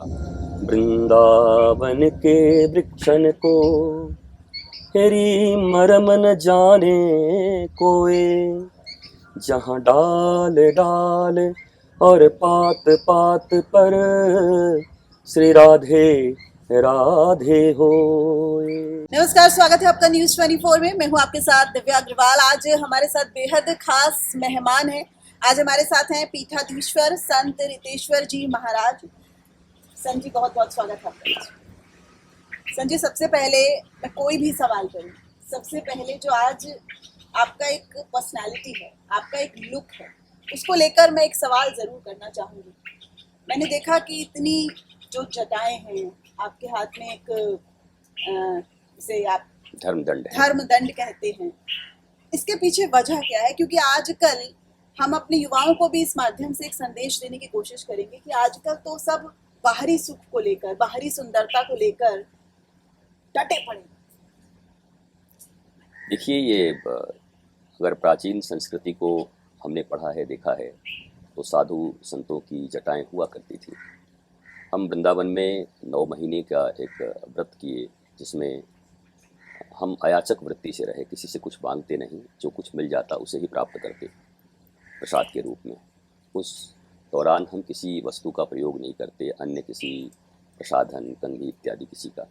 वृंदावन के वृक्षन को हेरी मरम न जाने कोई, जहाँ डाल डाल और पात पात पर श्री राधे राधे होए। नमस्कार, स्वागत है आपका न्यूज 24 में। मैं हूं आपके साथ दिव्या अग्रवाल। आज हमारे साथ बेहद खास मेहमान हैं। आज हमारे साथ हैं पीठाधीश्वर संत रितेश्वर जी महाराज। संत जी, बहुत बहुत स्वागत है आपका। संत जी, सबसे पहले मैं कोई भी सवाल करूं, सबसे पहले जो आज आपका एक पर्सनालिटी है, आपका एक लुक है, उसको लेकर मैं एक सवाल जरूर करना चाहूंगी। मैंने देखा कि इतनी जो जटाएं हैं, आपके हाथ में एक इसे आप धर्मदंड कहते हैं, इसके पीछे वजह क्या है? क्योंकि आजकल हम अपने युवाओं को भी इस माध्यम से एक संदेश देने की कोशिश करेंगे कि आजकल तो सब बाहरी सुख को लेकर, बाहरी सुंदरता को लेकर डटे पड़े। देखिए, ये अगर प्राचीन संस्कृति को हमने पढ़ा है, देखा है, तो साधु संतों की जटाएं हुआ करती थी। हम वृंदावन में 9 महीने का एक व्रत किए, जिसमें हम अयाचक वृत्ति से रहे, किसी से कुछ मांगते नहीं, जो कुछ मिल जाता उसे ही प्राप्त करते प्रसाद के रूप में। उस दौरान हम किसी वस्तु का प्रयोग नहीं करते, अन्य किसी प्रसाधन, कंघी इत्यादि किसी का।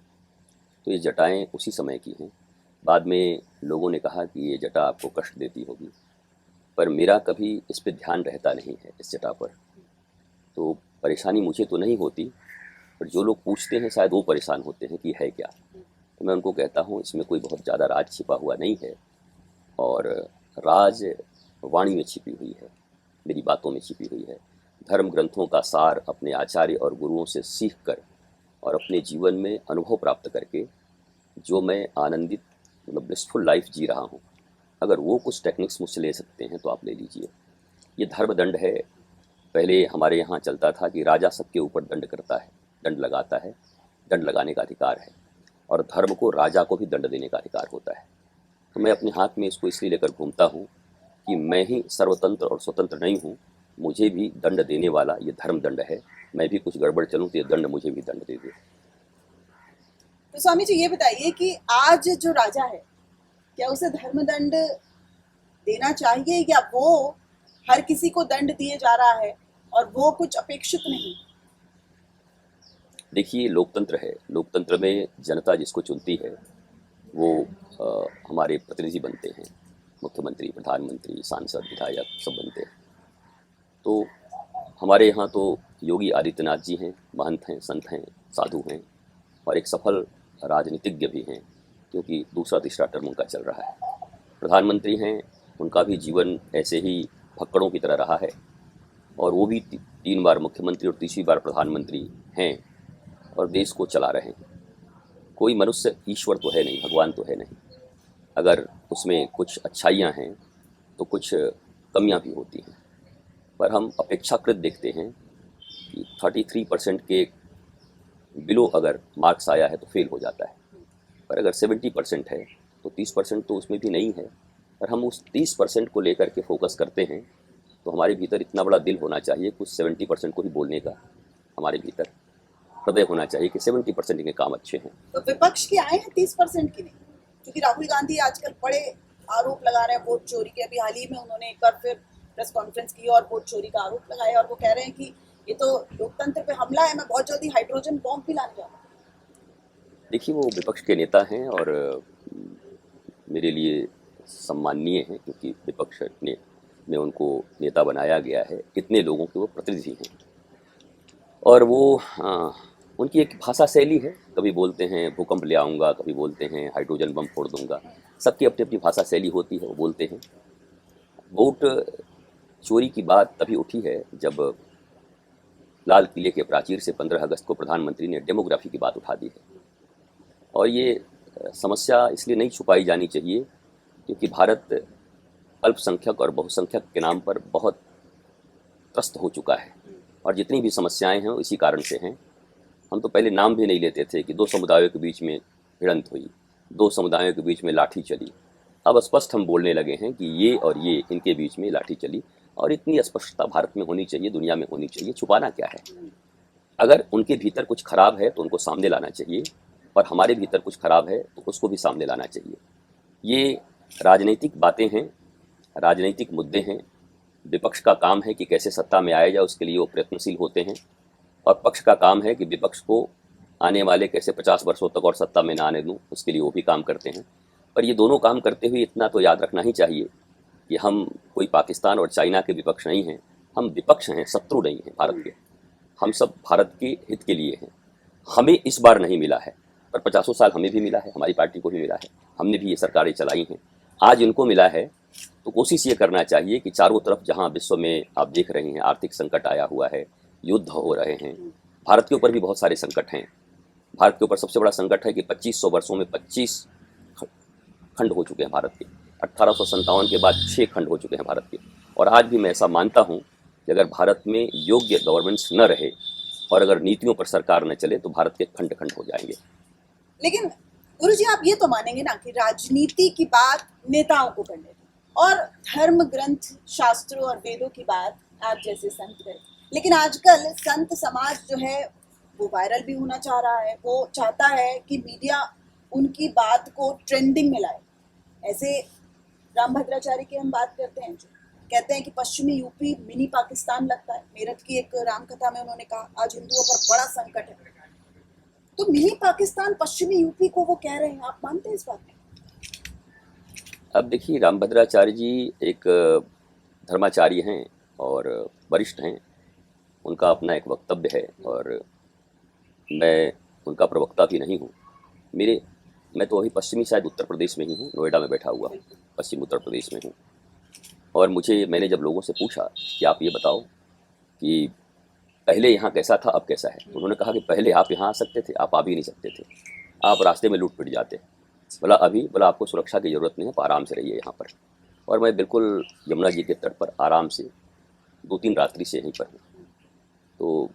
तो ये जटाएं उसी समय की हैं। बाद में लोगों ने कहा कि ये जटा आपको कष्ट देती होगी, पर मेरा कभी इस पर ध्यान रहता नहीं है, इस जटा पर। तो परेशानी मुझे तो नहीं होती, पर जो लोग पूछते हैं शायद वो परेशान होते हैं कि है क्या। तो मैं उनको कहता हूँ, इसमें कोई बहुत ज़्यादा राज छिपा हुआ नहीं है, और राज वाणी में छिपी हुई है, मेरी बातों में छिपी हुई है। धर्म ग्रंथों का सार अपने आचार्य और गुरुओं से सीख कर और अपने जीवन में अनुभव प्राप्त करके जो मैं आनंदित, मतलब ब्लिसफुल लाइफ जी रहा हूँ, अगर वो कुछ टेक्निक्स मुझसे ले सकते हैं तो आप ले लीजिए। ये धर्म दंड है। पहले हमारे यहाँ चलता था कि राजा सबके ऊपर दंड करता है, दंड लगाता है, दंड लगाने का अधिकार है, और धर्म को राजा को भी दंड देने का अधिकार होता है। तो मैं अपने हाथ में इसको इसलिए लेकर घूमता हूँ कि मैं ही सर्वतंत्र और स्वतंत्र नहीं हूँ, मुझे भी दंड देने वाला ये धर्म दंड है। मैं भी कुछ गड़बड़ चलूँ तो ये दंड मुझे भी दंड दे दे। तो स्वामी जी, ये बताइए कि आज जो राजा है, क्या उसे धर्मदंड देना चाहिए, या वो हर किसी को दंड दिए जा रहा है और वो कुछ अपेक्षित नहीं? देखिए, लोकतंत्र है। लोकतंत्र में जनता जिसको चुनती है वो हमारे प्रतिनिधि बनते हैं। मुख्यमंत्री, प्रधानमंत्री, सांसद, विधायक सब बनते हैं। तो हमारे यहाँ तो योगी आदित्यनाथ जी हैं, महंत हैं, संत हैं, साधु हैं, और एक सफल राजनीतिज्ञ भी हैं, क्योंकि दूसरा तीसरा टर्म उनका चल रहा है। प्रधानमंत्री हैं, उनका भी जीवन ऐसे ही भक्कड़ों की तरह रहा है, और वो भी 3 बार मुख्यमंत्री और तीसरी बार प्रधानमंत्री हैं और देश को चला रहे हैं। कोई मनुष्य ईश्वर तो है नहीं, भगवान तो है नहीं। अगर उसमें कुछ अच्छाइयाँ हैं तो कुछ कमियाँ भी होती हैं, पर हम अपेक्षाकृत देखते हैं कि 33% के बिलो अगर मार्क्स आया है तो फेल हो जाता है, पर अगर 70% है तो 30% तो उसमें भी नहीं है। पर हम उस 30% को लेकर के फोकस करते हैं। तो हमारे भीतर इतना बड़ा दिल होना चाहिए, कुछ 70% को ही बोलने का हमारे भीतर हृदय होना चाहिए कि 70% के काम अच्छे हैं। तो विपक्ष के आए हैं 30% की नहीं, क्योंकि राहुल गांधी आजकल बड़े आरोप लगा रहे हैं वोट चोरी के। अभी हाल ही में उन्होंने एक बार फिर प्रेस कॉन्फ्रेंस की और वोट चोरी का आरोप लगाया, और वो कह रहे हैं कि ये तो लोकतंत्र पे हमला है, मैं बहुत जल्दी हाइड्रोजन बॉम्ब भी लाने जा रहा हूं। देखिए, वो विपक्ष के नेता हैं और मेरे लिए सम्माननीय हैं, क्योंकि विपक्ष में उनको नेता बनाया गया है। इतने लोगों के वो प्रतिनिधि हैं, और वो उनकी एक भाषा शैली है। कभी बोलते हैं भूकंप ले आऊँगा, कभी बोलते हैं हाइड्रोजन बम फोड़ दूंगा। सबकी अपनी अपनी भाषा शैली होती है, वो बोलते हैं। वोट चोरी की बात तभी उठी है जब लाल किले के प्राचीर से 15 अगस्त को प्रधानमंत्री ने डेमोग्राफी की बात उठा दी है। और ये समस्या इसलिए नहीं छुपाई जानी चाहिए, क्योंकि भारत अल्पसंख्यक और बहुसंख्यक के नाम पर बहुत त्रस्त हो चुका है, और जितनी भी समस्याएं हैं वो इसी कारण से हैं। हम तो पहले नाम भी नहीं लेते थे कि 2 समुदायों के बीच में भिड़ंत हुई, 2 समुदायों के बीच में लाठी चली। अब स्पष्ट हम बोलने लगे हैं कि ये और ये, इनके बीच में लाठी चली, और इतनी स्पष्टता भारत में होनी चाहिए, दुनिया में होनी चाहिए। छुपाना क्या है? अगर उनके भीतर कुछ खराब है तो उनको सामने लाना चाहिए, और हमारे भीतर कुछ खराब है तो उसको भी सामने लाना चाहिए। ये राजनीतिक बातें हैं, राजनीतिक मुद्दे हैं। विपक्ष का काम है कि कैसे सत्ता में आया जाए, उसके लिए वो प्रयत्नशील होते हैं, और पक्ष का काम है कि विपक्ष को आने वाले कैसे 50 वर्षों तक और सत्ता में ना आने दूं, उसके लिए वो भी काम करते हैं। पर ये दोनों काम करते हुए इतना तो याद रखना ही चाहिए कि हम कोई पाकिस्तान और चाइना के विपक्ष नहीं हैं, हम विपक्ष हैं, शत्रु नहीं हैं भारत के। हम सब भारत के हित के लिए हैं। हमें इस बार नहीं मिला है, पर 50 साल हमें भी मिला है, हमारी पार्टी को भी मिला है, हमने भी ये सरकारें चलाई हैं। आज इनको मिला है तो कोशिश ये करना चाहिए कि चारों तरफ जहाँ विश्व में आप देख रहे हैं आर्थिक संकट आया हुआ है, युद्ध हो रहे हैं, भारत के ऊपर भी बहुत सारे संकट हैं। भारत के ऊपर सबसे बड़ा संकट है कि 2500 वर्षों में 25 खंड हो चुके हैं भारत के। 1857 के बाद 6 खंड हो चुके हैं भारत के। और आज भी मैं ऐसा मानता हूँ कि अगर भारत में योग्य गवर्नेंस न रहे और अगर नीतियों पर सरकार न चले तो भारत के खंड खंड हो जाएंगे। लेकिन गुरुजी, आप ये तो मानेंगे ना कि राजनीति की बात नेताओं को करने और धर्म ग्रंथ शास्त्रों और वेदों की बात आप जैसे संत करें। लेकिन आजकल संत समाज जो है वो वायरल भी होना चाह रहा है, वो चाहता है कि मीडिया उनकी बात को ट्रेंडिंग में लाए। ऐसे रामभद्राचार्य की हम बात करते हैं, जो कहते हैं कि पश्चिमी यूपी मिनी पाकिस्तान लगता है। मेरठ की एक रामकथा में उन्होंने कहा आज हिंदुओं पर बड़ा संकट है, तो मिनी पाकिस्तान पश्चिमी यूपी को वो कह रहे हैं। आप मानते हैं इस बात में? अब देखिए, रामभद्राचार्य जी एक धर्माचार्य हैं और वरिष्ठ हैं, उनका अपना एक वक्तव्य है और मैं उनका प्रवक्ता भी नहीं हूँ। मैं तो अभी पश्चिमी शायद उत्तर प्रदेश में ही हूँ, नोएडा में बैठा हुआ हूँ, पश्चिम उत्तर प्रदेश में हूँ। और मैंने जब लोगों से पूछा कि आप ये बताओ कि पहले यहाँ कैसा था अब कैसा है, उन्होंने कहा कि पहले आप यहाँ आ सकते थे, आप आ भी नहीं सकते थे, आप रास्ते में लूट पिट जाते। बोला आपको सुरक्षा की ज़रूरत नहीं है, तो आराम से रहिए यहाँ पर। और मैं बिल्कुल यमुना जी के तट पर आराम से 2-3 रात्रि से यहीं पर हूँ, तो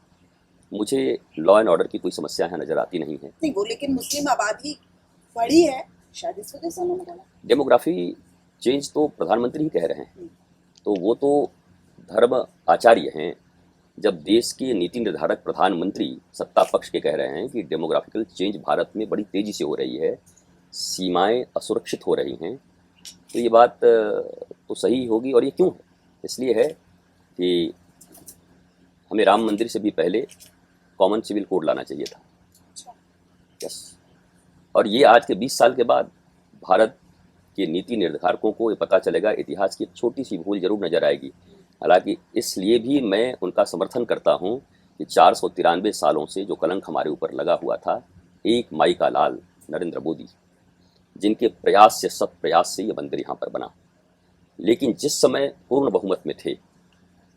मुझे लॉ एंड ऑर्डर की कोई समस्या यहाँ नज़र आती नहीं है। नहीं, वो लेकिन मुस्लिम आबादी बढ़ी है, शायद इस वजह से उन्होंने बोला। डेमोग्राफी चेंज तो प्रधानमंत्री ही कह रहे हैं, तो वो तो धर्म आचार्य हैं। जब देश के नीति निर्धारक प्रधानमंत्री सत्ता पक्ष के कह रहे हैं कि डेमोग्राफिकल चेंज भारत में बड़ी तेज़ी से हो रही है, सीमाएं असुरक्षित हो रही हैं, तो ये बात तो सही होगी। और ये क्यों है? इसलिए है कि हमें राम मंदिर से भी पहले कॉमन सिविल कोड लाना चाहिए था। यस। और ये आज के 20 साल के बाद भारत के नीति निर्धारकों को ये पता चलेगा, इतिहास की एक छोटी सी भूल जरूर नजर आएगी। हालांकि इसलिए भी मैं उनका समर्थन करता हूं कि 493 सालों से जो कलंक हमारे ऊपर लगा हुआ था, एक माई का लाल नरेंद्र मोदी, जिनके प्रयास से सत प्रयास से ये मंदिर यहाँ पर बना। लेकिन जिस समय पूर्ण बहुमत में थे,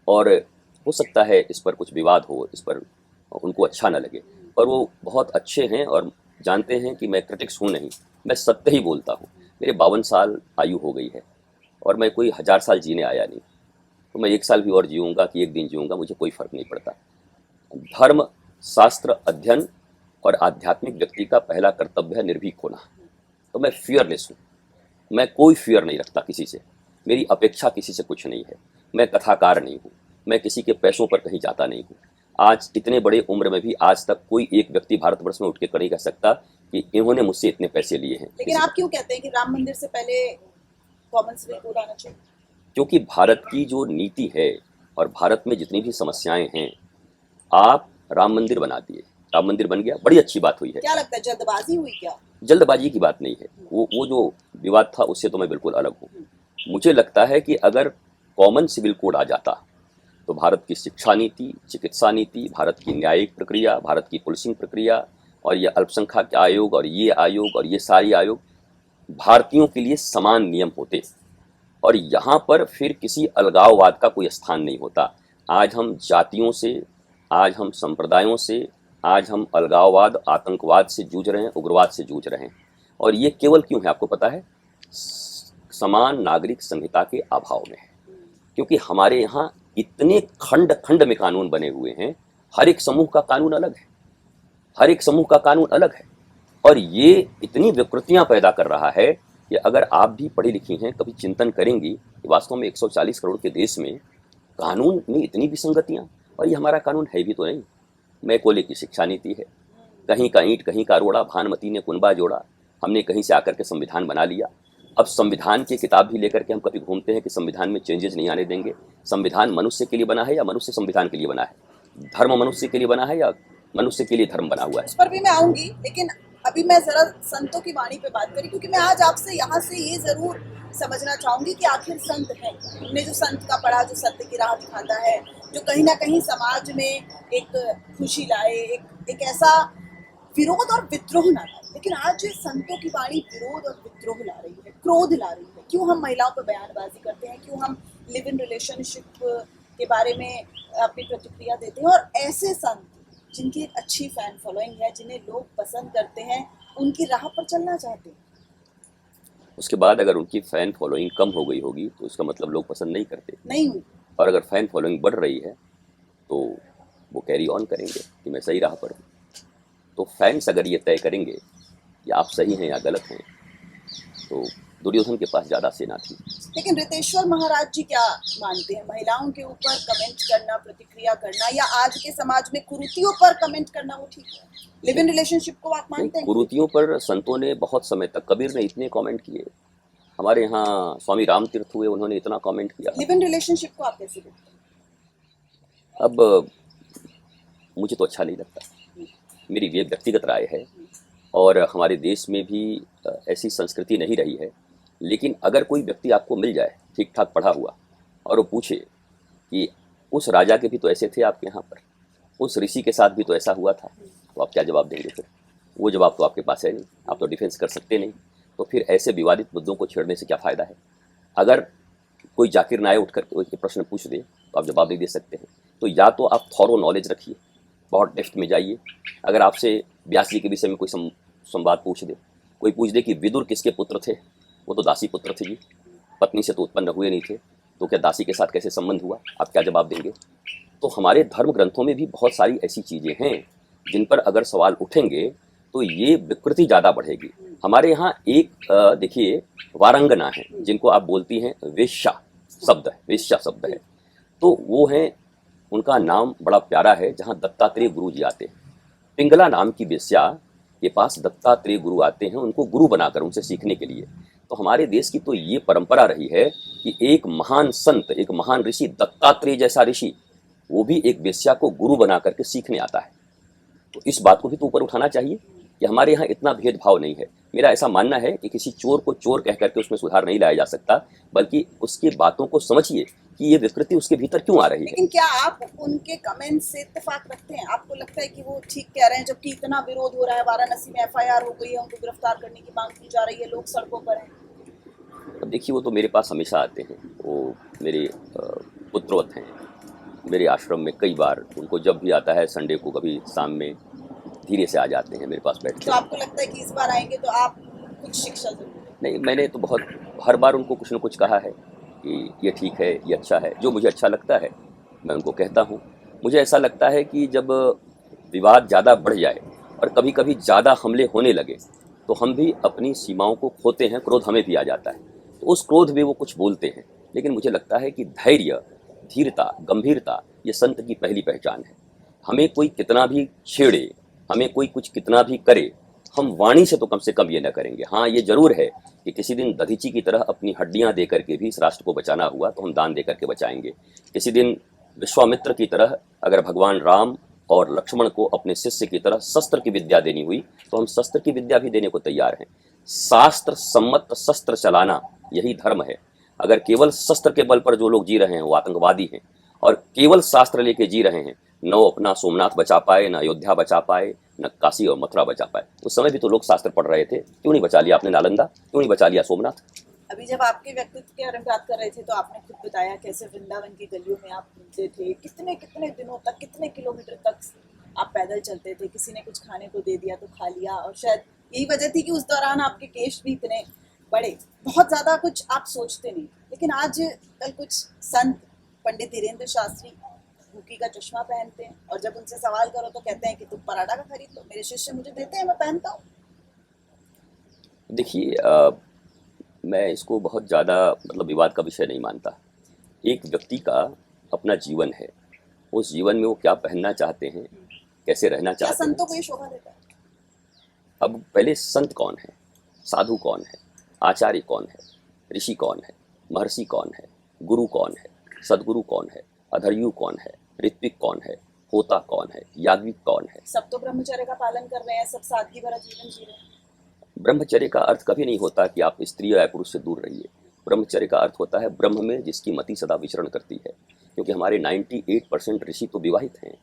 और हो सकता है इस पर कुछ विवाद हो, इस पर उनको अच्छा न लगे, पर वो बहुत अच्छे हैं और जानते हैं कि मैं क्रिटिक्स हूँ नहीं, मैं सत्य ही बोलता हूँ। मेरे 52 साल आयु हो गई है और मैं कोई 1000 साल जीने आया नहीं, तो मैं 1 साल भी और जीऊँगा कि 1 दिन जीऊँगा, मुझे कोई फ़र्क नहीं पड़ता। धर्म शास्त्र अध्ययन और आध्यात्मिक व्यक्ति का पहला कर्तव्य है निर्भीक होना। तो मैं फियरलेस हूँ, मैं कोई फियर नहीं रखता किसी से, मेरी अपेक्षा किसी से कुछ नहीं है। मैं कथाकार नहीं हूँ, मैं किसी के पैसों पर कहीं जाता नहीं हूँ। आज इतने बड़े उम्र में भी आज तक कोई एक व्यक्ति भारतवर्ष में उठ के नहीं कह सकता कि इन्होंने मुझसे इतने पैसे लिए हैं। लेकिन आप क्यों कहते हैं कि राम मंदिर से पहले कॉमन सिविल कोड आना चाहिए? क्योंकि भारत की जो नीति है और भारत में जितनी भी समस्याएं हैं, आप राम मंदिर बना दिए, राम मंदिर बन गया, बड़ी अच्छी बात हुई है। क्या लगता है जल्दबाजी हुई क्या? जल्दबाजी की बात नहीं है, वो जो विवाद था उससे तो मैं बिल्कुल अलग हूँ। मुझे लगता है कि अगर कॉमन सिविल कोड आ जाता तो भारत की शिक्षा नीति, चिकित्सा नीति, भारत की न्यायिक प्रक्रिया, भारत की पुलिसिंग प्रक्रिया और ये अल्पसंख्यक आयोग और ये सारी आयोग भारतीयों के लिए समान नियम होते और यहाँ पर फिर किसी अलगाववाद का कोई स्थान नहीं होता। आज हम जातियों से, आज हम संप्रदायों से, आज हम अलगाववाद, आतंकवाद से जूझ रहे हैं, उग्रवाद से जूझ रहे हैं। और ये केवल क्यों है आपको पता है? समान नागरिक संहिता के अभाव में है, क्योंकि हमारे यहाँ इतने खंड खंड में कानून बने हुए हैं, हर एक समूह का कानून अलग है, हर एक समूह का कानून अलग है। और ये इतनी विकृतियां पैदा कर रहा है कि अगर आप भी पढ़ी लिखी हैं, कभी चिंतन करेंगी कि वास्तव में 140 करोड़ के देश में कानून में इतनी विसंगतियां, और ये हमारा कानून है भी तो नहीं। मैं कोले की शिक्षा नीति है, कहीं का ईंट कहीं का रोड़ा, भानुमति ने कुनबा जोड़ा, हमने कहीं से आकर के संविधान बना लिया। अब संविधान की किताब भी लेकर के हम कभी घूमते हैं कि संविधान में चेंजेस नहीं आने देंगे। संविधान मनुष्य के लिए बना है या मनुष्य संविधान के लिए बना है? धर्म मनुष्य के लिए बना है या मनुष्य के लिए धर्म बना हुआ है? उस पर भी मैं आऊंगी, लेकिन अभी मैं जरा संतों की वाणी पे बात करी, क्योंकि मैं आज आपसे यहाँ से ये जरूर समझना चाहूंगी कि आखिर संत है। हमने जो संत का पढ़ा, जो सत्य की राह दिखाता है, जो कहीं ना कहीं समाज में एक खुशी लाए, एक ऐसा विरोध और विद्रोह ना लाए। लेकिन आज जो संतों की वाणी विरोध और विद्रोह ला रही है, क्रोध ला रही है। क्यों हम महिलाओं पर बयानबाजी करते हैं, क्यों हम लिव इन रिलेशनशिप के बारे में अपनी प्रतिक्रिया देते हैं, और ऐसे संत जिनकी एक अच्छी फैन फॉलोइंग है, जिन्हें लोग पसंद करते हैं, उनकी राह पर चलना चाहते हैं। उसके बाद अगर उनकी फैन फॉलोइंग कम हो गई होगी तो उसका मतलब लोग पसंद नहीं करते, नहीं हुई। और अगर फैन फॉलोइंग बढ़ रही है तो वो कैरी ऑन करेंगे कि मैं सही राह पर हूँ। तो फैंस अगर ये तय करेंगे कि आप सही हैं या गलत हैं, तो दुर्योधन के पास ज़्यादा सेना थी। लेकिन रितेश्वर महाराज जी क्या मानते हैं? महिलाओं के ऊपर कमेंट करना, प्रतिक्रिया करना, या आज के समाज में कुरीतियों पर कमेंट करना वो ठीक है? लिव इन रिलेशनशिप को आप मानते हैं? कुरीतियों पर संतों ने बहुत समय तक, कबीर ने इतने कमेंट किए, हमारे यहाँ स्वामी राम तीर्थ हुए, उन्होंने इतना कमेंट किया। लिव इन रिलेशनशिप को आप कैसे देखते हैं? अब मुझे तो अच्छा नहीं लगता, मेरी ये व्यक्तिगत राय है, और हमारे देश में भी ऐसी संस्कृति नहीं रही है। लेकिन अगर कोई व्यक्ति आपको मिल जाए ठीक ठाक पढ़ा हुआ, और वो पूछे कि उस राजा के भी तो ऐसे थे आपके यहाँ पर, उस ऋषि के साथ भी तो ऐसा हुआ था, तो आप क्या जवाब देंगे फिर? वो जवाब तो आपके पास है नहीं, आप तो डिफेंस कर सकते नहीं। तो फिर ऐसे विवादित मुद्दों को छेड़ने से क्या फ़ायदा है? अगर कोई जाकिर नायक उठ कर कोई प्रश्न पूछ दे तो आप जवाब नहीं दे सकते हैं। तो या तो आप थॉरो नॉलेज रखिए, बहुत डेप्थ में जाइए। अगर आपसे व्यास जी के विषय में कोई संवाद पूछ दे, कोई पूछ दे कि विदुर किसके पुत्र थे, वो तो दासी पुत्र थे जी, पत्नी से तो उत्पन्न हुए नहीं थे, तो क्या दासी के साथ कैसे संबंध हुआ? आप क्या जवाब देंगे? तो हमारे धर्म ग्रंथों में भी बहुत सारी ऐसी चीज़ें हैं जिन पर अगर सवाल उठेंगे तो ये विकृति ज़्यादा बढ़ेगी। हमारे यहाँ एक देखिए वारंगना है, जिनको आप बोलती हैं वेश्या शब्द है, वेश्या शब्द है, तो वो हैं, उनका नाम बड़ा प्यारा है, जहाँ दत्तात्रेय गुरु जी आते हैं। पिंगला नाम की वेश्या के पास दत्तात्रेय गुरु आते हैं, उनको गुरु बनाकर उनसे सीखने के लिए। तो हमारे देश की तो ये परंपरा रही है कि एक महान संत, एक महान ऋषि, दत्तात्रेय जैसा ऋषि, वो भी एक वेश्या को गुरु बना करके सीखने आता है। तो इस बात को भी तो ऊपर उठाना चाहिए कि हमारे यहाँ इतना भेदभाव नहीं है। मेरा ऐसा मानना है कि किसी चोर को चोर कह करके उसमें सुधार नहीं लाया जा सकता, बल्कि उसकी बातों को समझिए कि ये विकृति उसके भीतर क्यों आ रही है। लेकिन क्या आप उनके कमेंट से इत्तेफाक रखते हैं? आपको लगता है कि वो ठीक कह रहे हैं, जबकि इतना विरोध हो रहा है, वाराणसी में एफआईआर हो गई है, उनको गिरफ्तार करने की मांग की जा रही है, लोग सड़कों पर हैं? अब देखिए, वो तो मेरे पास हमेशा आते हैं, वो मेरे पुत्रवत हैं, मेरे आश्रम में कई बार, उनको जब भी आता है संडे को, कभी शाम में धीरे से आ जाते हैं मेरे पास बैठते तो हैं। आपको लगता है कि इस बार आएंगे तो आप कुछ शिक्षा जरूर दें? नहीं, मैंने तो बहुत हर बार उनको कुछ न कुछ कहा है कि ये ठीक है, ये अच्छा है। जो मुझे अच्छा लगता है मैं उनको कहता हूँ। मुझे ऐसा लगता है कि जब विवाद ज़्यादा बढ़ जाए और कभी कभी ज़्यादा हमले होने लगे तो हम भी अपनी सीमाओं को खोते हैं, क्रोध हमें भी आ जाता है, तो उस क्रोध में वो कुछ बोलते हैं। लेकिन मुझे लगता है कि धैर्य, धीरता, गंभीरता ये संत की पहली पहचान है। हमें कोई कितना भी छेड़े, हमें कोई कुछ कितना भी करे, हम वाणी से तो कम से कम ये न करेंगे। हाँ, ये जरूर है कि किसी दिन दधीची की तरह अपनी हड्डियां दे करके भी इस राष्ट्र को बचाना हुआ तो हम दान दे करके बचाएंगे। किसी दिन विश्वामित्र की तरह अगर भगवान राम और लक्ष्मण को अपने शिष्य की तरह शस्त्र की विद्या देनी हुई तो हम शस्त्र की विद्या भी देने को तैयार हैं। शास्त्र सम्मत शस्त्र चलाना यही धर्म है। अगर केवल शस्त्र के बल पर जो लोग जी रहे हैं वो आतंकवादी हैं, और केवल शास्त्र लेके जी रहे हैं, न वो अपना सोमनाथ बचा पाए, न अयोध्या बचा पाए, न काशी और मथुरा बचा पाए। उस समय भी तो लोग शास्त्र पढ़ रहे थे, क्यों नहीं बचा लिया आपने नालंदा, क्यों नहीं बचा लिया सोमनाथ? अभी जब आपके व्यक्तित्व के बारे में बात कर रहे थे तो आपने खुद बताया कैसे वृंदावन की गलियों में आप घूमते थे, कितने कितने दिनों तक, कितने किलोमीटर तक आप पैदल चलते थे, किसी ने कुछ खाने को दे दिया तो खा लिया, और शायद यही वजह थी कि उस दौरान आपके केश भी इतने बड़े, बहुत ज़्यादा कुछ आप सोचते नहीं। लेकिन आज कल कुछ संत, पंडित धीरेन्द्र शास्त्री भूखी का चश्मा पहनते हैं, और जब उनसे सवाल करो तो कहते हैं कि तुम पराठा का खरीद लो, मेरे शिष्य मुझे देते हैं, मैं पहनता हूँ। देखिए, मैं इसको बहुत ज़्यादा मतलब विवाद का विषय नहीं मानता। एक व्यक्ति का अपना जीवन है, उस जीवन में वो क्या पहनना चाहते हैं कैसे रहना क्या चाहते संतों हैं। को ये शोभा देता है? अब पहले संत कौन है, साधु कौन है, आचार्य कौन है, ऋषि कौन है, महर्षि कौन है, गुरु कौन है, सदगुरु कौन है, अधर्यु कौन है, ऋत्विक कौन है, होता कौन है, याज्ञिक कौन है। सब तो ब्रह्मचर्य का पालन कर रहे हैं, सब सादगी भरा जीवन जी रहे हैं। ब्रह्मचर्य का अर्थ कभी नहीं होता कि आप स्त्री या पुरुष से दूर रहिए। ब्रह्मचर्य का अर्थ होता है ब्रह्म में जिसकी मति सदा विचरण करती है, क्योंकि हमारे 98% ऋषि तो विवाहित हैं।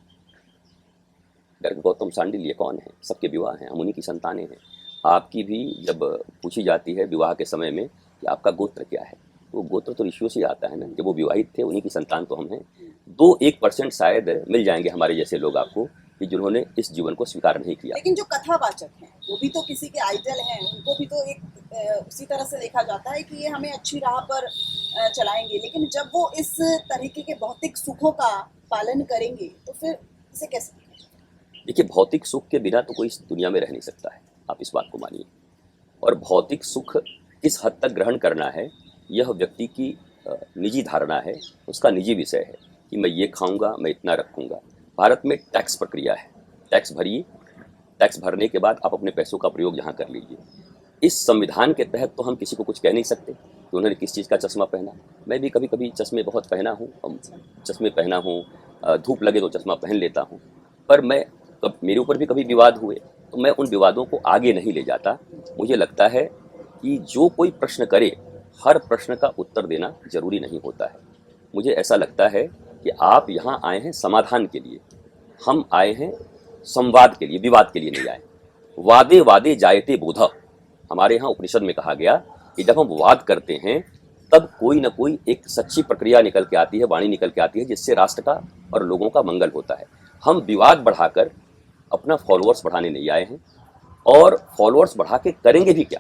गर्ग गौतम सांडिल्य कौन है, सबके विवाह हैं, हम उन्हीं की संतानें हैं। आपकी भी जब पूछी जाती है विवाह के समय में कि आपका गोत्र क्या है, तो गोत्र तो ऋषियों से ही आता है ना, जब वो विवाहित थे उन्हीं की संतान तो हम हैं। 2-1% शायद मिल जाएंगे हमारे जैसे लोग आपको कि जिन्होंने इस जीवन को स्वीकार नहीं किया। लेकिन जो कथावाचक हैं वो भी तो किसी के आइडल हैं, उनको भी तो एक उसी तरह से देखा जाता है कि ये हमें अच्छी राह पर चलाएंगे, लेकिन जब वो इस तरीके के भौतिक सुखों का पालन करेंगे तो फिर इसे कैसे देखा जाए? देखिए, भौतिक सुख के बिना तो कोई इस दुनिया में रह नहीं सकता है, आप इस बात को मानिए। और भौतिक सुख किस हद तक ग्रहण करना है यह व्यक्ति की निजी धारणा है, उसका निजी विषय है कि मैं ये खाऊंगा, मैं इतना रखूंगा। भारत में टैक्स प्रक्रिया है, टैक्स भरिए, टैक्स भरने के बाद आप अपने पैसों का प्रयोग यहाँ कर लीजिए। इस संविधान के तहत तो हम किसी को कुछ कह नहीं सकते कि उन्होंने किस चीज़ का चश्मा पहना। मैं भी कभी कभी चश्मे बहुत पहना हूँ, चश्मे पहना हूँ, धूप लगे तो चश्मा पहन लेता हूँ, पर मैं मेरे ऊपर भी कभी विवाद हुए तो मैं उन विवादों को आगे नहीं ले जाता। मुझे लगता है कि जो कोई प्रश्न करे हर प्रश्न का उत्तर देना जरूरी नहीं होता है। मुझे ऐसा लगता है कि आप यहाँ आए हैं समाधान के लिए, हम आए हैं संवाद के लिए, विवाद के लिए नहीं आए। वादे वादे जायते बोधा, हमारे यहाँ उपनिषद में कहा गया कि जब हम वाद करते हैं तब कोई ना कोई एक सच्ची प्रक्रिया निकल के आती है, वाणी निकल के आती है, जिससे राष्ट्र का और लोगों का मंगल होता है। हम विवाद बढ़ाकर अपना फॉलोअर्स बढ़ाने नहीं आए हैं, और फॉलोअर्स बढ़ा के करेंगे भी क्या।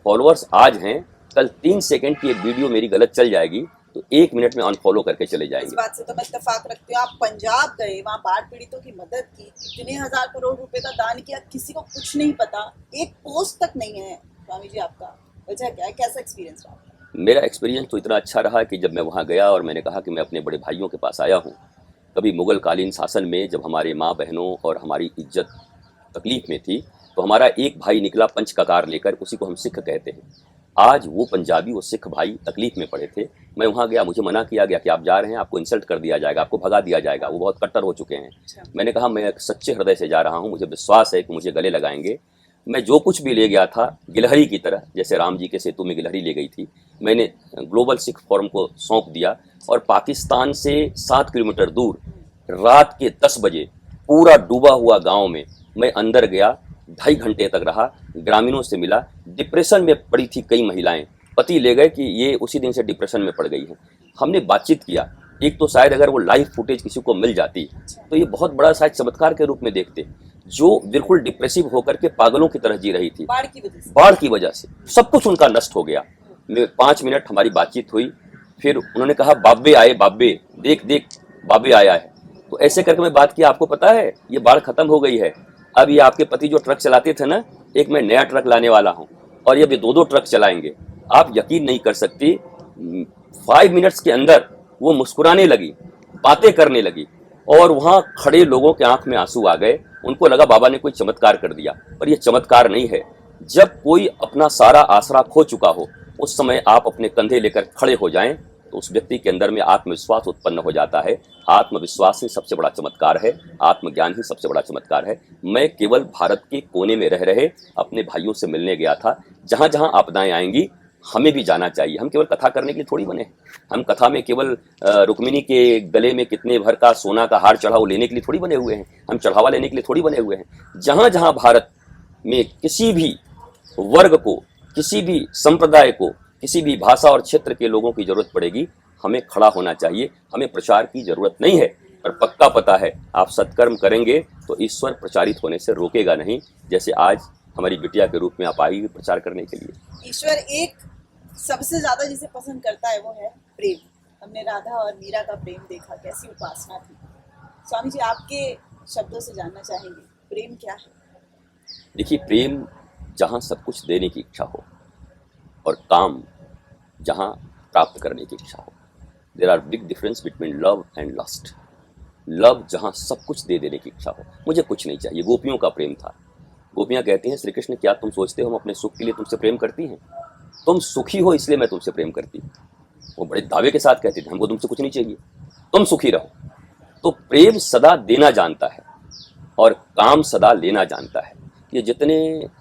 फॉलोअर्स आज हैं, कल 3 सेकंड की एक वीडियो मेरी गलत चल जाएगी तो 1 मिनट में अनफॉलो करके चले इस जाएंगे। बात से तो मैं इत्तेफाक रखती हूँ। आप पंजाब गए, वहाँ बाढ़ पीड़ितों की मदद की, कितने हजार करोड़ रुपए का दान किया, किसी को कुछ नहीं पता, एक पोस्ट तक नहीं है। स्वामी जी आपका वजह क्या है, कैसा एक्सपीरियंस रहा? मेरा एक्सपीरियंस तो इतना अच्छा रहा कि जब मैं वहाँ गया और मैंने कहा कि मैं अपने बड़े भाइयों के पास आया हूँ। कभी मुगल कालीन शासन में जब हमारे माँ बहनों और हमारी इज्जत तकलीफ में थी तो हमारा एक भाई निकला पंच ककार लेकर, उसी को हम सिख कहते हैं। आज वो पंजाबी, वो सिख भाई तकलीफ में पड़े थे। मैं वहाँ गया, मुझे मना किया गया कि आप जा रहे हैं, आपको इंसल्ट कर दिया जाएगा, आपको भगा दिया जाएगा, वो बहुत कट्टर हो चुके हैं। मैंने कहा मैं एक सच्चे हृदय से जा रहा हूँ, मुझे विश्वास है कि मुझे गले लगाएंगे। मैं जो कुछ भी ले गया था गिलहरी की तरह, जैसे राम जी के सेतु में गिलहरी ले गई थी, मैंने ग्लोबल सिख फोरम को सौंप दिया। और पाकिस्तान से 7 किलोमीटर दूर रात के 10 बजे पूरा डूबा हुआ गांव में मैं अंदर गया, 2.5 घंटे तक रहा, ग्रामीणों से मिला। डिप्रेशन में पड़ी थी कई महिलाएं, पति ले गए कि ये उसी दिन से डिप्रेशन में पड़ गई हैं। हमने बातचीत किया, एक तो शायद अगर वो लाइव फुटेज किसी को मिल जाती तो ये बहुत बड़ा शायद चमत्कार के रूप में देखते। जो बिल्कुल डिप्रेसिव होकर के पागलों की तरह जी रही थी, बाढ़ की वजह से सब कुछ उनका नष्ट हो गया। 5 मिनट हमारी बातचीत हुई, फिर उन्होंने कहा बाबे आए, बाबे देख देख बाबे आया है। तो ऐसे करके मैं बात किया, आपको पता है ये बाढ़ खत्म हो गई है, अब ये आपके पति जो ट्रक चलाते थे ना, एक मैं नया ट्रक लाने वाला हूँ और ये 2 ट्रक चलाएंगे। आप यकीन नहीं कर सकती, 5 मिनट्स के अंदर वो मुस्कुराने लगी, बातें करने लगी, और वहाँ खड़े लोगों के आंख में आंसू आ गए। उनको लगा बाबा ने कोई चमत्कार कर दिया, पर यह चमत्कार नहीं है। जब कोई अपना सारा आसरा खो चुका हो, उस समय आप अपने कंधे लेकर खड़े हो जाएं तो उस व्यक्ति के अंदर में आत्मविश्वास उत्पन्न हो जाता है। आत्मविश्वास ही सबसे बड़ा चमत्कार है, आत्मज्ञान ही सबसे बड़ा चमत्कार है। मैं केवल भारत के कोने में रह रहे अपने भाइयों से मिलने गया था। जहाँ जहाँ आपदाएं आएंगी हमें भी जाना चाहिए। हम केवल कथा करने के लिए थोड़ी बने, हम कथा में केवल रुक्मिणी के गले में कितने भर का सोना का हार चढ़ाओ लेने के लिए थोड़ी बने हुए हैं, हम चढ़ावा लेने के लिए थोड़ी बने हुए हैं। जहाँ जहाँ भारत में किसी भी वर्ग को, किसी भी संप्रदाय को, किसी भी भाषा और क्षेत्र के लोगों की जरूरत पड़ेगी, हमें खड़ा होना चाहिए। हमें प्रचार की जरूरत नहीं है, पर पक्का पता है आप सत्कर्म करेंगे तो ईश्वर प्रचारित होने से रोकेगा नहीं। जैसे आज हमारी बिटिया के रूप में आप आई हुई प्रचार करने के लिए। ईश्वर एक सबसे ज्यादा जिसे पसंद करता है वो है प्रेम। हमने राधा और मीरा का प्रेम देखा, कैसी उपासना थी। स्वामी जी आपके शब्दों से जानना चाहेंगे प्रेम क्या है? देखिए, प्रेम जहाँ सब कुछ देने की इच्छा हो और काम जहाँ प्राप्त करने की इच्छा हो। There are big difference between love and lust. Love जहाँ सब कुछ दे देने की इच्छा हो, मुझे कुछ नहीं चाहिए। गोपियों का प्रेम था। गोपियाँ कहती हैं, श्री कृष्ण क्या तुम सोचते हो हम अपने सुख के लिए तुमसे प्रेम करती हैं? तुम सुखी हो इसलिए मैं तुमसे प्रेम करती हूँ। वो बड़े दावे के साथ कहती थी, हमको तुमसे कुछ नहीं चाहिए, तुम सुखी रहो। तो प्रेम सदा देना जानता है और काम सदा लेना जानता है। ये जितने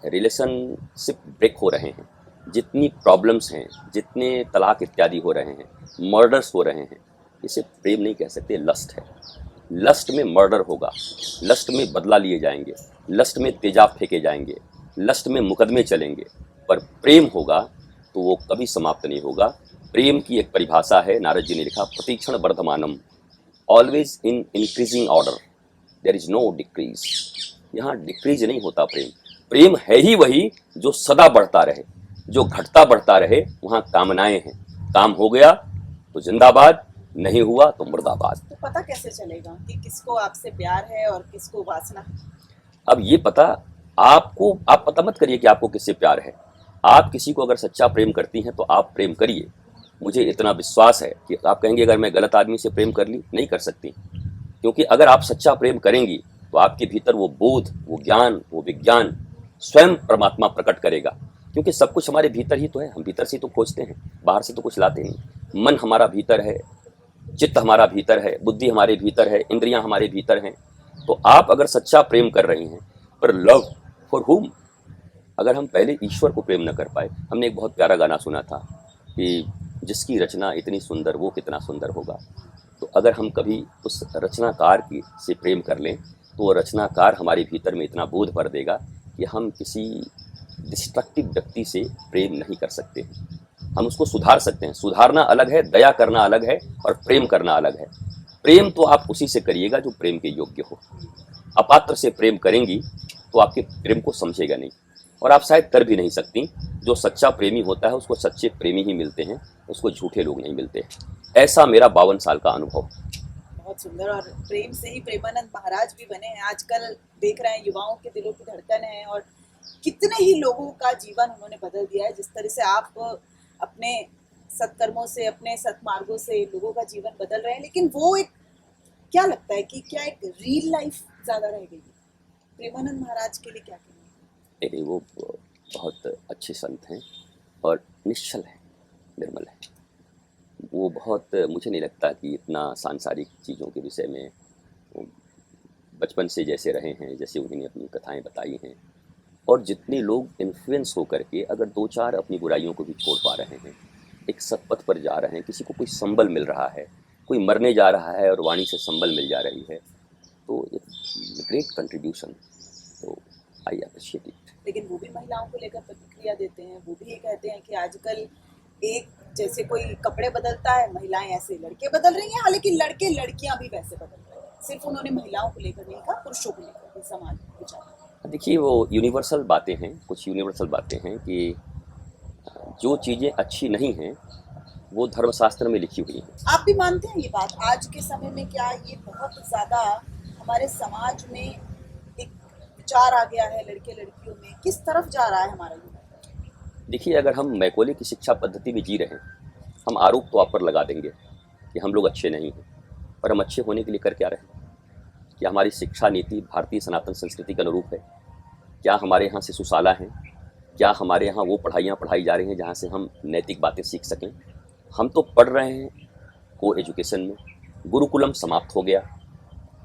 रिलेशनशिप ब्रेक हो रहे हैं, जितनी प्रॉब्लम्स हैं, जितने तलाक इत्यादि हो रहे हैं, मर्डर्स हो रहे हैं, इसे प्रेम नहीं कह सकते, लस्ट है। लस्ट में मर्डर होगा, लस्ट में बदला लिए जाएंगे, लस्ट में तेजाब फेंके जाएंगे, लस्ट में मुकदमे चलेंगे, पर प्रेम होगा तो वो कभी समाप्त नहीं होगा। प्रेम की एक परिभाषा है, नारद जी ने लिखा, प्रतीक्षण वर्धमानम, always in increasing order, there is no decrease. यहाँ डिक्रीज नहीं होता प्रेम। प्रेम है ही वही जो सदा बढ़ता रहे, जो घटता बढ़ता रहे। वहाँ कामनाएं हैं, काम हो गया तो जिंदाबाद, नहीं हुआ तो मुर्दाबाद। तो पता कैसे चलेगा कि किसको आपसे प्यार है और किसको वासना? अब ये पता आपको, आप पता मत करिए कि आपको किससे प्यार है। आप किसी को अगर सच्चा प्रेम करती हैं तो आप प्रेम करिए। मुझे इतना विश्वास है कि आप कहेंगे अगर मैं गलत आदमी से प्रेम कर ली, नहीं कर सकती, क्योंकि अगर आप सच्चा प्रेम करेंगी तो आपके भीतर वो बोध, वो ज्ञान, वो विज्ञान स्वयं परमात्मा प्रकट करेगा। क्योंकि सब कुछ हमारे भीतर ही तो है, हम भीतर से तो खोजते हैं, बाहर से तो कुछ लाते नहीं। मन हमारा भीतर है, चित्त हमारा भीतर है, बुद्धि हमारे भीतर है, इंद्रियां हमारे भीतर हैं। तो आप अगर सच्चा प्रेम कर रही हैं, पर लव फॉर हुम? अगर हम पहले ईश्वर को प्रेम न कर पाए, हमने एक बहुत प्यारा गाना सुना था कि जिसकी रचना इतनी सुंदर वो कितना सुंदर होगा। तो अगर हम कभी उस रचनाकार की से प्रेम कर लें तो वो रचनाकार हमारे भीतर में इतना बोध भर देगा कि हम किसी डिस्ट्रक्टिव व्यक्ति से प्रेम नहीं कर सकते। हम उसको सुधार सकते हैं। सुधारना अलग है, दया करना अलग है, और प्रेम करना अलग है। प्रेम तो आप उसी से करिएगा जो प्रेम के योग्य हो। अपात्र से प्रेम करेंगी तो आपके प्रेम को समझेगा नहीं, और आप शायद कर भी नहीं सकती। जो सच्चा प्रेमी होता है उसको सच्चे प्रेमी ही मिलते हैं, उसको झूठे लोग नहीं मिलते। ऐसा मेरा 52 साल का अनुभव। बहुत सुंदर। और प्रेम से ही प्रेमानंद महाराज भी बने हैं। आजकल देख रहे हैं युवाओं के दिलों की धड़कन है, और कितने ही लोगों का जीवन उन्होंने बदल दिया है। जिस तरह से आप अपने सत्कर्मों से, अपने सत्मार्गों से लोगों का जीवन बदल रहे हैं, लेकिन वो एक, क्या लगता है कि क्या एक रियल लाइफ ज्यादा रह गई? प्रेमानंद महाराज के लिए क्या कहेंगे? नहीं, वो बहुत अच्छे संत हैं और निश्चल हैं, निर्मल हैं। वो बहुत, मुझे नहीं लगता कि इतना सांसारिक चीज़ों के विषय में, बचपन से जैसे रहे हैं, जैसे उन्होंने अपनी कथाएं बताई हैं, और जितने लोग इन्फ्लुएंस होकर के अगर दो चार अपनी बुराइयों को भी छोड़ पा रहे हैं, एक सत्पथ पर जा रहे हैं, किसी को कोई संबल मिल रहा है, कोई मरने जा रहा है और वाणी से संबल मिल जा रही है, तो इट्स ग्रेट कंट्रीब्यूशन। तो आई अप्रिशिएट इट। लेकिन वो भी महिलाओं को लेकर प्रतिक्रिया देते हैं। वो भी ये कहते हैं कि आजकल एक जैसे कोई कपड़े बदलता है, महिलाएं ऐसे लड़के बदल रही हैं। हालांकि लड़के लड़कियां भी वैसे बदल रहे हैं। सिर्फ उन्होंने महिलाओं को लेकर नहीं कहा, पुरुषों को लेकर भी समाज में विचार। देखिए, वो यूनिवर्सल बातें हैं, कुछ यूनिवर्सल बातें हैं कि जो चीज़ें अच्छी नहीं हैं वो धर्मशास्त्र में लिखी हुई हैं। आप भी मानते हैं ये बात? आज के समय में क्या ये बहुत ज़्यादा हमारे समाज में एक विचार आ गया है, लड़के लड़कियों में किस तरफ जा रहा है हमारा युवा? देखिए, अगर हम मैकोले की शिक्षा पद्धति में जी रहे हैं, हम आरोप तो आप पर लगा देंगे कि हम लोग अच्छे नहीं हैं, पर हम अच्छे होने के लिए कर क्या रहे हैं? क्या हमारी शिक्षा नीति भारतीय सनातन संस्कृति के अनुरूप है? क्या हमारे यहाँ शिशुशाला हैं? क्या हमारे यहाँ वो पढ़ाइयाँ पढ़ाई जा रही हैं जहाँ से हम नैतिक बातें सीख सकें? हम तो पढ़ रहे हैं को एजुकेशन में, गुरुकुलम समाप्त हो गया।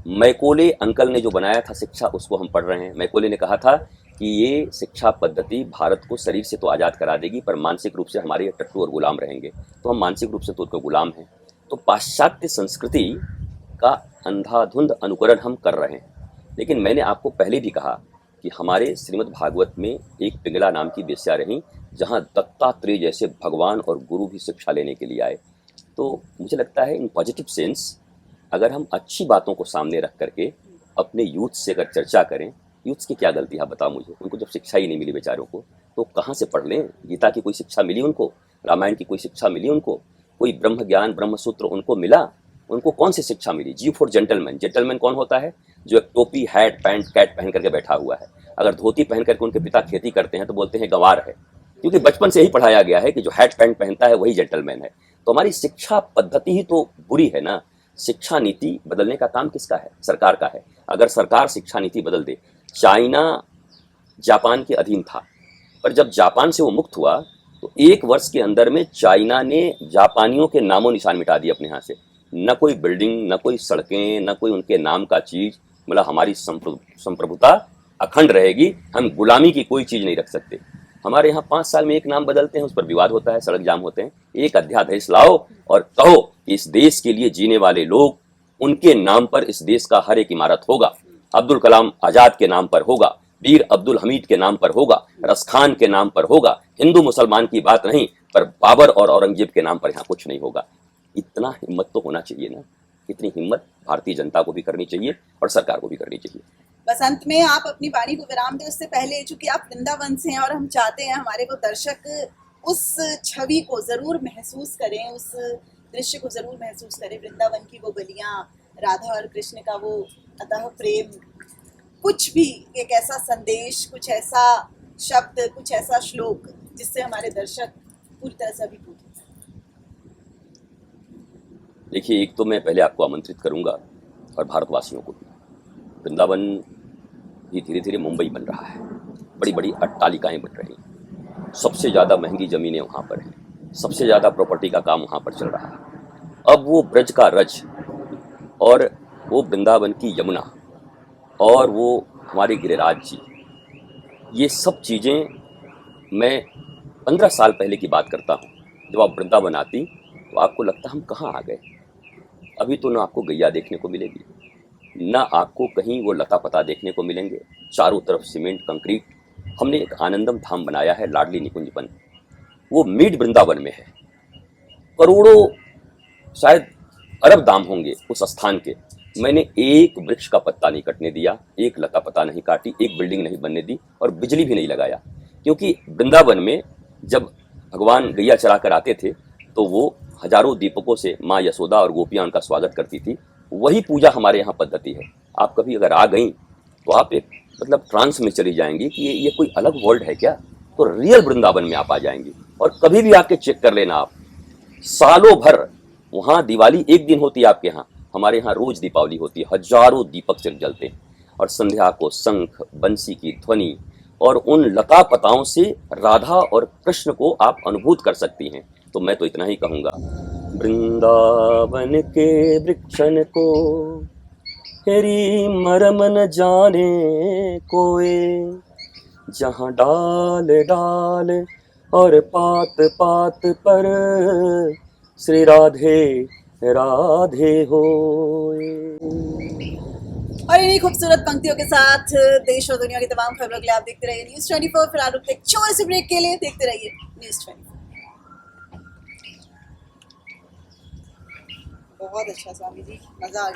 मैकोले अंकल ने जो बनाया था शिक्षा, उसको हम पढ़ रहे हैं। मैकोले ने कहा था कि ये शिक्षा पद्धति भारत को शरीर से तो आज़ाद करा देगी, पर मानसिक रूप से हमारे टट्टू और गुलाम रहेंगे। तो हम मानसिक रूप से तो उनके गुलाम हैं। तो पाश्चात्य संस्कृति का अंधाधुंध अनुकरण हम कर रहे हैं। लेकिन मैंने आपको पहले भी कहा कि हमारे श्रीमद् भागवत में एक पिंगला नाम की वेश्या रही, जहाँ दत्तात्रेय जैसे भगवान और गुरु भी शिक्षा लेने के लिए आए। तो मुझे लगता है इन पॉजिटिव सेंस, अगर हम अच्छी बातों को सामने रख करके अपने यूथ से अगर चर्चा करें, यूथ्स की क्या गलती है बताओ मुझे? उनको जब शिक्षा ही नहीं मिली बेचारों को, तो कहाँ से पढ़ लें? गीता की कोई शिक्षा मिली उनको? रामायण की कोई शिक्षा मिली उनको? कोई ब्रह्म ज्ञान, ब्रह्म सूत्र उनको मिला? उनको कौन सी शिक्षा मिली? जी फॉर जेंटलमैन। जेंटलमैन कौन होता है? जो एक टोपी, हैट, पैंट, कैट पहन करके बैठा हुआ है। अगर धोती पहन करके उनके पिता खेती करते हैं तो बोलते हैं गंवार है, क्योंकि बचपन से ही पढ़ाया गया है कि जो हैट पैंट पहनता है वही जेंटलमैन है। तो हमारी शिक्षा पद्धति ही तो बुरी है ना। शिक्षा नीति बदलने का काम किसका है? सरकार का है। अगर सरकार शिक्षा नीति बदल दे, चाइना जापान के अधीन था, पर जब जापान से वो मुक्त हुआ तो 1 वर्ष के अंदर में चाइना ने जापानियों के नामों निशान मिटा दिए अपने यहाँ से। न कोई बिल्डिंग, न कोई सड़कें, न कोई उनके नाम का चीज। मतलब हमारी संप्रभुता अखंड रहेगी, हम गुलामी की कोई चीज नहीं रख सकते। हमारे यहाँ 5 साल में एक नाम बदलते हैं, उस पर विवाद होता है, सड़क जाम होते हैं। एक अध्यादेश लाओ और कहो कि इस देश के लिए जीने वाले लोग, उनके नाम पर इस देश का हर एक इमारत होगा। अब्दुल कलाम आजाद के नाम पर होगा, वीर अब्दुल हमीद के नाम पर होगा, रसखान के नाम पर होगा। हिंदू मुसलमान की बात नहीं, पर बाबर और औरंगजेब के नाम पर यहाँ कुछ नहीं होगा। इतना हिम्मत तो होना चाहिए ना। इतनी हिम्मत भारतीय जनता को भी करनी चाहिए और सरकार को भी करनी चाहिए। बस अंत में आप अपनी वाणी को विराम दें उससे पहले, चूंकि आप वृंदावन से हैं और हम चाहते हैं हमारे वो दर्शक उस छवि को जरूर महसूस करें, उस दृश्य को जरूर महसूस करें, वृंदावन की वो गलियां, राधा और कृष्ण का वो अतः प्रेम, कुछ भी एक ऐसा संदेश, कुछ ऐसा शब्द, कुछ ऐसा श्लोक जिससे हमारे दर्शक पूरी तरह से अभिभूत हो। देखिए, एक तो मैं पहले आपको आमंत्रित करूंगा और भारतवासियों को भी। वृंदावन भी धीरे धीरे मुंबई बन रहा है, बड़ी बड़ी अट्टालिकाएं बन रही हैं, सबसे ज़्यादा महंगी ज़मीनें वहाँ पर हैं, सबसे ज़्यादा प्रॉपर्टी का काम वहाँ पर चल रहा है। अब वो ब्रज का रज और वो वृंदावन की यमुना और वो हमारे गिरिराज जी, ये सब चीज़ें मैं 15 साल पहले की बात करता हूँ। जब आप वृंदावन आती तो आपको लगता हम कहाँ आ गए। अभी तो ना आपको गैया देखने को मिलेगी, ना आपको कहीं वो लता पता देखने को मिलेंगे, चारों तरफ सीमेंट कंक्रीट। हमने एक आनंदम धाम बनाया है, लाडली निकुंजवन, वो मिड वृंदावन में है। करोड़ों, शायद अरब दाम होंगे उस स्थान के। मैंने एक वृक्ष का पत्ता नहीं कटने दिया, एक लता पता नहीं काटी, एक बिल्डिंग नहीं बनने दी और बिजली भी नहीं लगाया। क्योंकि वृंदावन में जब भगवान गैया चरा कर आते थे तो वो हजारों दीपकों से माँ यशोदा और गोपियाँ उनका स्वागत करती थी। वही पूजा हमारे यहाँ पद्धति है। आप कभी अगर आ गई तो आप एक मतलब ट्रांस में चली जाएंगी कि ये कोई अलग वर्ल्ड है क्या। तो रियल वृंदावन में आप आ जाएंगी। और कभी भी आके चेक कर लेना आप, सालों भर वहाँ दिवाली एक दिन होती है आपके यहाँ, हमारे यहाँ रोज दीपावली होती है, हजारों दीपक सिर्फ जलते हैं। और संध्या को शंख बंसी की ध्वनि और उन लता पताओं से राधा और कृष्ण को आप अनुभूत कर सकती हैं। तो मैं तो इतना ही कहूँगा, वृंदावन के वृक्षन को हेरी मरम न जाने कोई, जहाँ डाल डाल और पात पात पर श्री राधे राधे होए। और इन्हीं खूबसूरत पंक्तियों के साथ देश और दुनिया की तमाम खबरों के लिए आप देखते रहिए न्यूज़ 24। फिलहाल रुकते एक छोटे से ब्रेक के लिए, देखते रहिए न्यूज़ 24। बहुत अच्छा स्वामी जी, मजा आ गया।